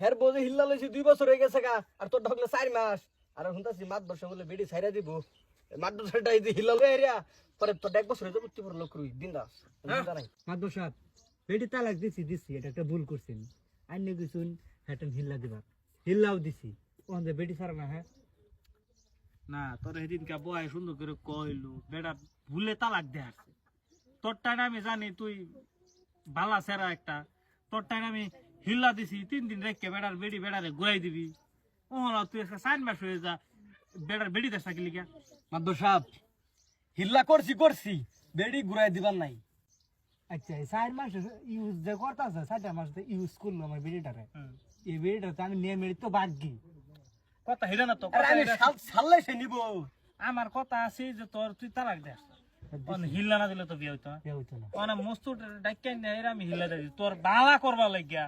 হের বোঝে হিল্লা লইছি 2 বছর হয়ে গেছে গা আর তোর ঢকলে 4 মাস আর হুনতাছি মাত বর্ষ বলে বেডি ছাইরা দিব মাত বর্ষটা এই হিল্লা লই এরিয়া পরে তোর 1 বছর হয়ে যাবে তুই পুরো লোক রুই বিন্দাস চিন্তা নাই মাদবর সাহেব বেটি তালাক দিছি এটা একটা ভুল করছেন আইনে কিছুন হ্যাটেন হিল্লা দিবা হিল্লাও দিছি ওখানে বেটি ছাড়া না হ্যাঁ না তোর সেদিনকে বয় সুন্দর করে কইলো বেটা ভুলে তালাক দে আসছে তোর টাইম আমি জানি তুই বালা সেরা একটা তোর টাইম আমি হিল্লা দিছি 3 দিন রেখে বেড়ার বেড়ি বেড়ারে ঘুরাই দিবি ও তুই একটা 4 মাস হয়ে যা বেড়ার বেড়ি দেশ থাকি লিখা মাদবর সাহেব হিল্লা করছি বেডি ঘুরাই দিবার নাই আচ্ছা এই 4 মাস ইউজ যে করতাছে 4 মাস ইউজ করলো আমার বেটিটারে এই বেটিটা আমি নিয়ে মেরি তো বাগি কথা হিরা না তো আরে আমি সাল্লাই সে নিব আমার কথা আছে যে তোর তুই তালাক দে হিল্লা না দিলে তো বিয়ে হইতো না বিয়ে হইতো না মানে মস্তু ডাক্তার নেই আমি হিল্লা দিই তোর বালা করবা লাগিয়া